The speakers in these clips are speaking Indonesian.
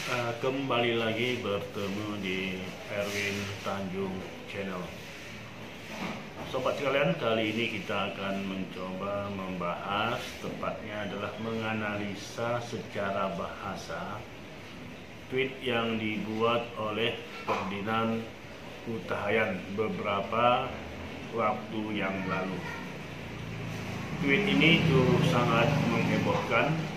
Kembali lagi bertemu di Erwin Tanjung Channel. Sobat sekalian, kali ini kita akan mencoba membahas, tepatnya adalah menganalisa secara bahasa tweet yang dibuat oleh Ferdinand Hutahayan beberapa waktu yang lalu. Tweet ini tuh sangat menghebohkan,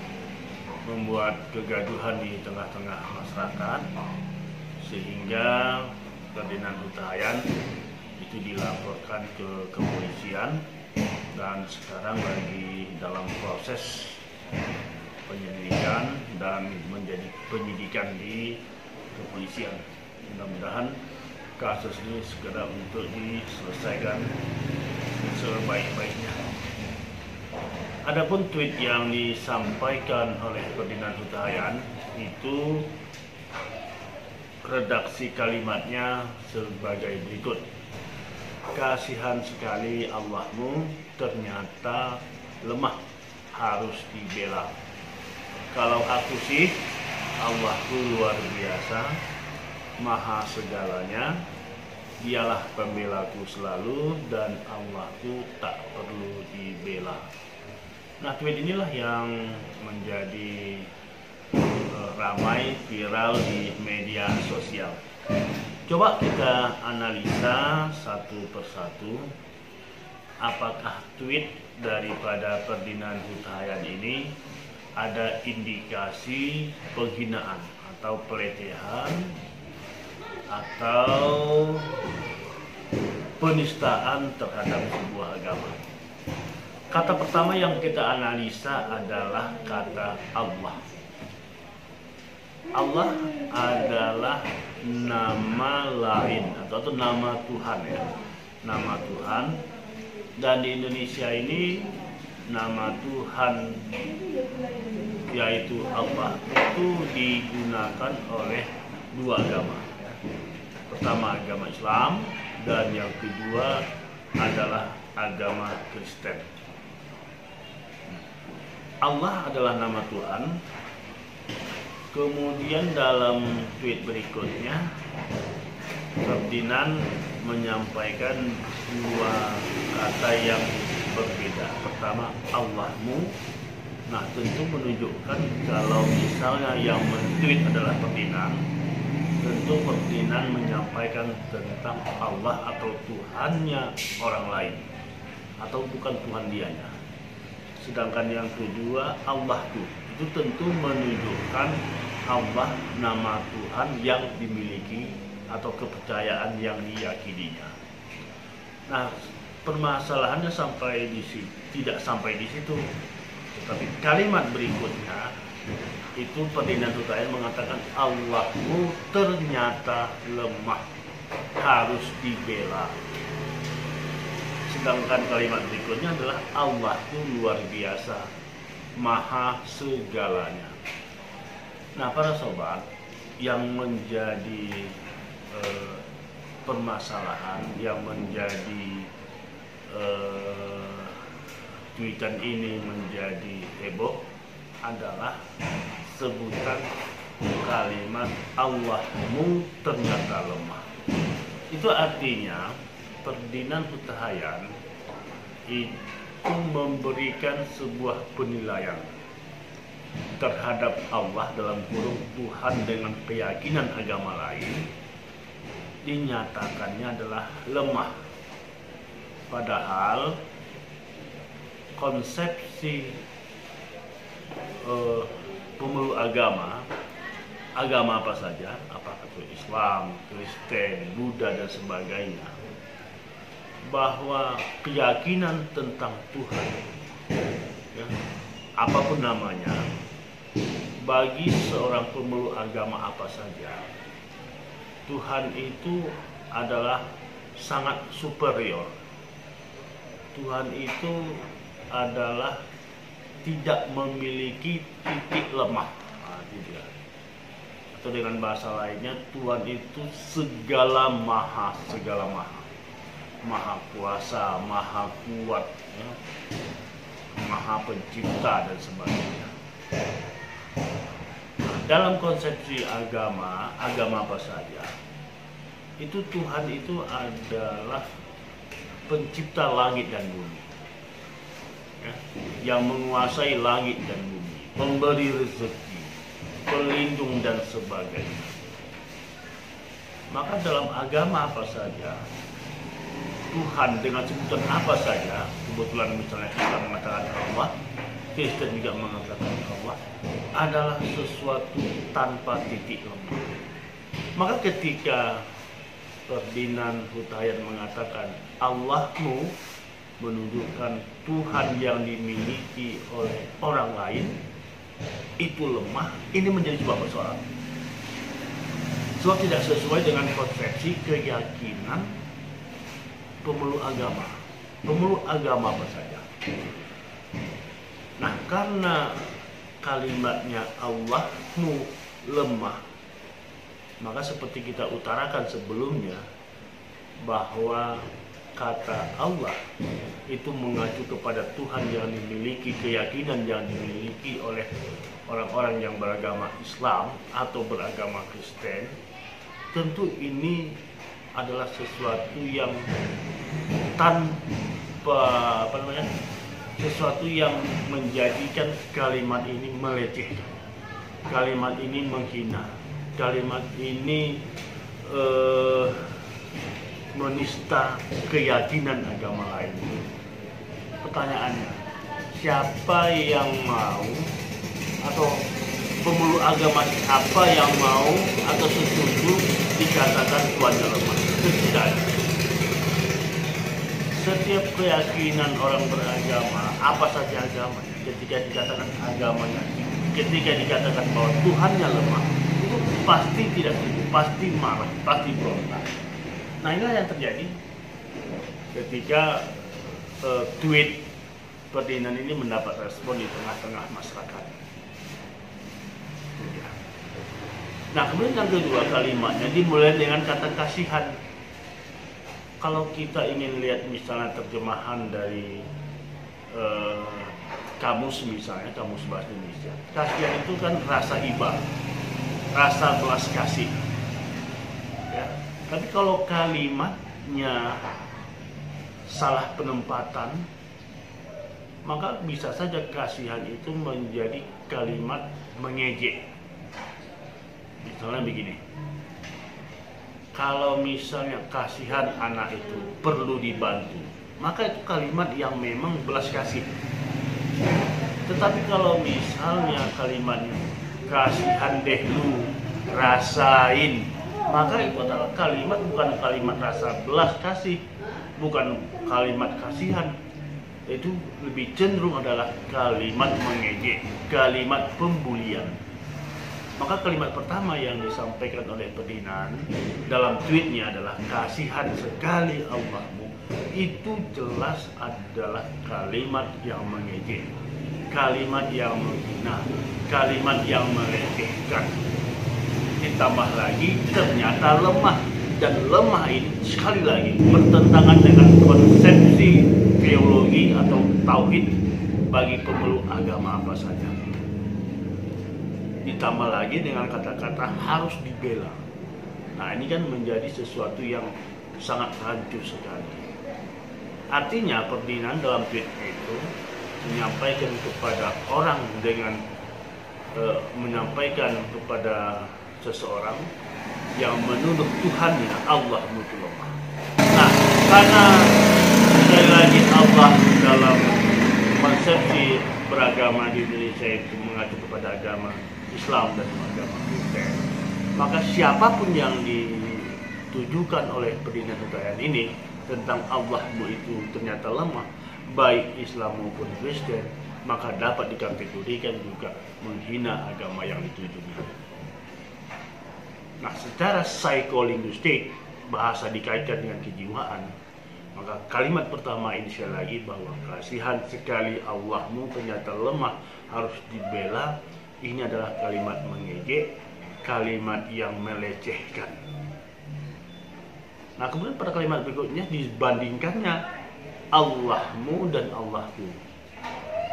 membuat kegaduhan di tengah-tengah masyarakat, sehingga Ferdinand Hutahayan itu dilaporkan ke kepolisian dan sekarang lagi dalam proses penyelidikan dan menjadi penyidikan di kepolisian. Mudah-mudahan kasus ini segera untuk diselesaikan sebaik-baiknya. Adapun tweet yang disampaikan oleh Ferdinand Hutahayan itu redaksi kalimatnya sebagai berikut. Kasihan sekali Allahmu, ternyata lemah, harus dibela. Kalau aku sih, Allahku luar biasa, maha segalanya, dialah pembelaku selalu dan Allahku tak perlu dibela. Nah, tweet inilah yang menjadi ramai viral di media sosial. Coba kita analisa satu persatu, apakah tweet daripada Ferdinand Hutahayan ini ada indikasi penghinaan atau pelecehan atau penistaan terhadap sebuah agama. Kata pertama yang kita analisa adalah kata Allah. Allah adalah nama lain atau nama Tuhan ya. Nama Tuhan, dan di Indonesia ini nama Tuhan yaitu Allah itu digunakan oleh dua agama. Pertama agama Islam dan yang kedua adalah agama Kristen. Allah adalah nama Tuhan. Kemudian dalam tweet berikutnya Ferdinand menyampaikan dua kata yang berbeda. Pertama, Allahmu. Nah, tentu menunjukkan kalau misalnya yang men-tweet adalah Ferdinand, tentu Ferdinand menyampaikan tentang Allah atau Tuhannya orang lain, atau bukan Tuhan dianya. Sedangkan yang kedua, Allahku, itu tentu menunjukkan Allah, nama Tuhan yang dimiliki atau kepercayaan yang diyakininya. Nah, permasalahannya tidak sampai di situ. Tetapi kalimat berikutnya itu Ferdinand Hutahayan mengatakan Allahmu ternyata lemah, harus dibela. Sedangkan kalimat berikutnya adalah Allah itu luar biasa, maha segalanya. Nah, para sobat, yang menjadi permasalahan, yang menjadi tweetan ini menjadi heboh adalah sebutan kalimat Allahmu ternyata lemah. Itu artinya Ferdinand Hutahayan itu memberikan sebuah penilaian terhadap Allah dalam kurung Tuhan dengan keyakinan agama lain, dinyatakannya adalah lemah. Padahal konsepsi pemeluk agama apa saja, apakah itu Islam, Kristen, Buddha dan sebagainya, bahwa keyakinan tentang Tuhan ya, apapun namanya, bagi seorang pemeluk agama apa saja, Tuhan itu adalah sangat superior. Tuhan itu adalah tidak memiliki titik lemah. Atau dengan bahasa lainnya, Tuhan itu segala maha, maha kuasa, maha kuat ya, maha pencipta dan sebagainya. dalam konsepsi agama apa saja, itu Tuhan itu adalah pencipta langit dan bumi, ya, yang menguasai langit dan bumi, pemberi rezeki, pelindung dan sebagainya. Maka dalam agama apa saja, Tuhan dengan sebutan apa saja, kebetulan misalnya kita mengatakan Allah, Kristen juga mengatakan Allah, adalah sesuatu tanpa titik lemah. Maka ketika Ferdinand Huttayan mengatakan Allahmu menunjukkan Tuhan yang dimiliki oleh orang lain itu lemah, ini menjadi sebuah persoalan. Sebab tidak sesuai dengan konsepsi keyakinan pemeluk agama. Pemeluk agama apa saja. Nah, karena kalimatnya Allahmu lemah, maka seperti kita utarakan sebelumnya, bahwa kata Allah itu mengacu kepada Tuhan yang dimiliki, keyakinan yang dimiliki oleh orang-orang yang beragama Islam atau beragama Kristen. Tentu ini adalah sesuatu yang sesuatu yang menjadikan kalimat ini melecehkan, kalimat ini menghina, kalimat ini menista keyakinan agama lain. Pertanyaannya, siapa yang mau, atau pemeluk agama apa yang mau atau setuju dikatakan Tuhannya lemah? Tidak. Setiap keyakinan orang beragama, apa saja agamanya, ketika dikatakan agamanya, ketika dikatakan bahwa Tuhannya lemah, itu pasti tidak setuju, pasti marah, pasti berontak. Nah, inilah yang terjadi ketika tweet Ferdinand ini mendapat respon di tengah-tengah masyarakat. Nah, kemudian yang kedua, kalimatnya dimulai dengan kata kasihan. Kalau kita ingin lihat misalnya terjemahan dari kamus, misalnya kamus bahasa Indonesia, kasihan itu kan rasa iba, rasa belas kasih, ya. Tapi kalau kalimatnya salah penempatan, maka bisa saja kasihan itu menjadi kalimat mengejek. Misalnya begini, kalau misalnya kasihan anak itu perlu dibantu, maka itu kalimat yang memang belas kasih. Tetapi kalau misalnya kalimatnya kasihan deh lu, rasain, maka itu adalah kalimat, bukan kalimat rasa belas kasih, bukan kalimat kasihan. Itu lebih cenderung adalah kalimat mengejek, kalimat pembulian. Maka kalimat pertama yang disampaikan oleh Ferdinand dalam tweetnya adalah kasihan sekali Allahmu. Itu jelas adalah kalimat yang mengejek, kalimat yang menghina, kalimat yang melecehkan. Ditambah lagi ternyata lemah, dan lemah ini sekali lagi bertentangan dengan konsepsi teologi atau tauhid bagi pemeluk agama apa saja. Ditambah lagi dengan kata-kata harus dibela. Nah, ini kan menjadi sesuatu yang sangat rancu sekali. Artinya Ferdinand dalam tweet itu menyampaikan kepada orang dengan menyampaikan kepada seseorang yang menuduh Tuhannya Allah itu lemah. Nah, karena sekali lagi Allah dalam konsepsi beragama di Indonesia itu mengacu kepada agama Islam dan agama Kristen, maka siapapun yang ditujukan oleh Ferdinand Huttayan ini tentang Allahmu itu ternyata lemah, baik Islam maupun Kristen, maka dapat dikategorikan juga menghina agama yang ditujunya. Nah, secara psikolinguistik, bahasa dikaitkan dengan kejiwaan, maka kalimat pertama ini sekali lagi bahwa kasihan sekali Allahmu ternyata lemah, harus dibela. Ini adalah kalimat mengejek, kalimat yang melecehkan. Nah, kemudian pada kalimat berikutnya dibandingkannya Allahmu dan Allahku.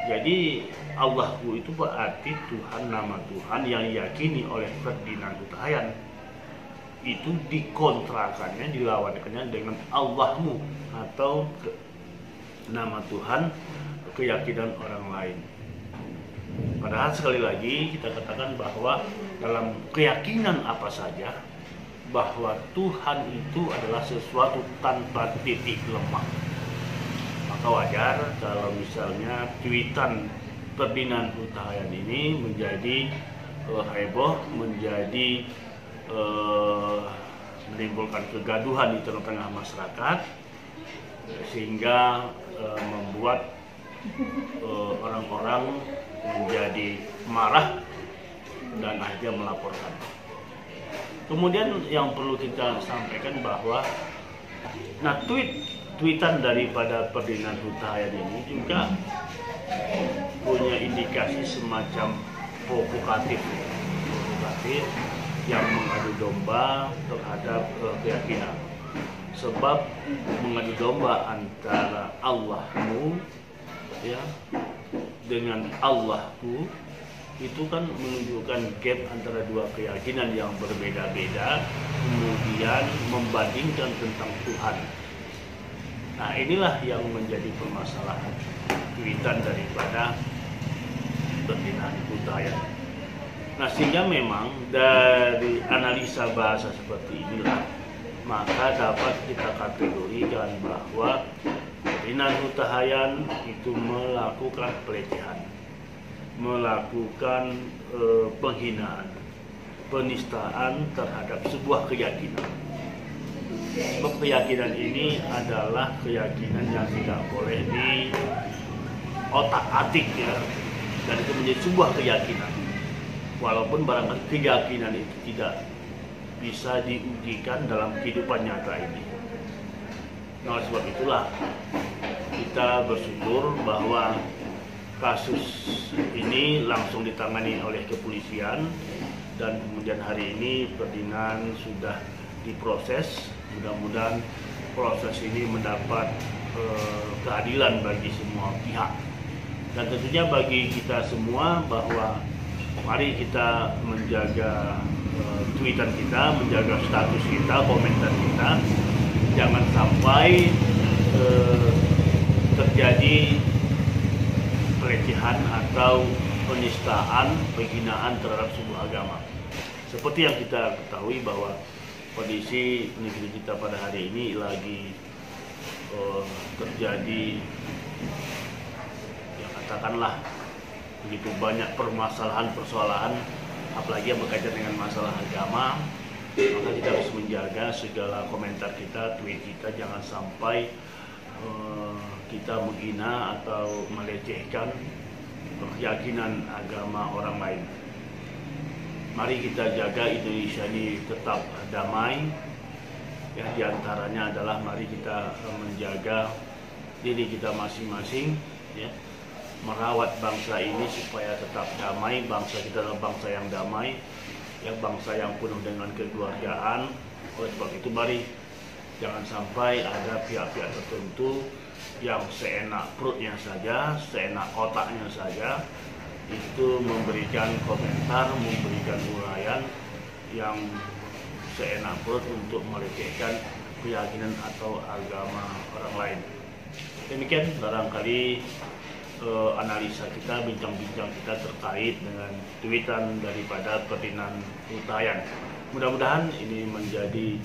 Jadi Allahu itu berarti Tuhan, nama Tuhan yang diyakini oleh Ferdinand Huta-Hayan. Itu dikontrakannya, dilawankannya dengan Allahmu atau nama Tuhan, keyakinan orang lain. Padahal sekali lagi kita katakan bahwa dalam keyakinan apa saja, bahwa Tuhan itu adalah sesuatu tanpa titik lemah. Maka wajar kalau misalnya tweetan Ferdinand Huta-Hayan ini menjadi heboh, menjadi menimbulkan kegaduhan di tengah-tengah masyarakat, sehingga membuat orang-orang menjadi marah dan akhirnya melaporkan. Kemudian yang perlu kita sampaikan bahwa tweetan daripada Ferdinand Huta-Hayan ini juga punya indikasi semacam provokatif yang mengadu domba terhadap keyakinan. Sebab mengadu domba antara Allahmu ya dengan Allahku itu kan menunjukkan gap antara dua keyakinan yang berbeda-beda, kemudian membandingkan tentang Tuhan. Nah, inilah yang menjadi permasalahan tweetan daripada Ferdinand Huta-Hayan. Nah, sehingga memang dari analisa bahasa seperti inilah maka dapat kita kategorikan bahwa Ferdinand Huta-Hayan itu melakukan pelecehan, melakukan penghinaan, penistaan terhadap sebuah keyakinan. Sebab keyakinan ini adalah keyakinan yang tidak boleh di otak-atik ya, dan itu menjadi sebuah keyakinan. Walaupun barangkali keyakinan itu tidak bisa diujikan dalam kehidupan nyata ini. Nah, sebab itulah kita bersyukur bahwa kasus ini langsung ditangani oleh kepolisian dan kemudian hari ini Ferdinand sudah diproses. Mudah-mudahan proses ini mendapat keadilan bagi semua pihak. Dan tentunya bagi kita semua bahwa mari kita menjaga tweetan kita, menjaga status kita, komentar kita. Jangan sampai terjadi pelecehan atau penistaan, penghinaan terhadap sebuah agama. Seperti yang kita ketahui bahwa kondisi negeri kita pada hari ini lagi terjadi, ya katakanlah begitu banyak permasalahan, apalagi yang berkaitan dengan masalah agama. Maka kita harus menjaga segala komentar kita, tweet kita, jangan sampai kita menghina atau melecehkan keyakinan agama orang lain. Mari kita jaga Indonesia ini tetap damai. Ya, diantaranya adalah mari kita menjaga diri kita masing-masing, ya, merawat bangsa ini supaya tetap damai. Bangsa kita adalah bangsa yang damai, ya, bangsa yang penuh dengan kekeluargaan. Oleh sebab itu mari jangan sampai ada pihak-pihak tertentu yang seenak perutnya saja, seenak otaknya saja itu memberikan komentar, memberikan uraian yang seenak perut untuk melecehkan keyakinan atau agama orang lain. Demikian barangkali analisa kita, bincang-bincang kita terkait dengan tweetan daripada Ferdinand Huta-Hayan. Mudah-mudahan ini menjadi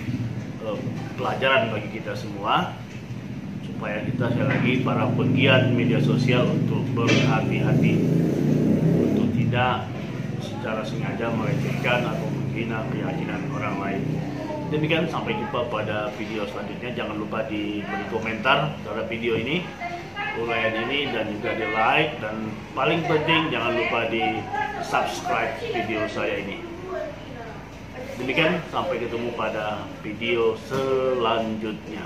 pelajaran bagi kita semua, supaya kita sekali lagi para penggiat media sosial untuk berhati-hati, untuk tidak secara sengaja melecehkan atau menghina keyakinan orang lain. Demikian, sampai jumpa pada video selanjutnya. Jangan lupa di beri komentar terhadap video ini, uraian ini, dan juga di like, dan paling penting jangan lupa di subscribe video saya ini. Demikian, sampai ketemu pada video selanjutnya.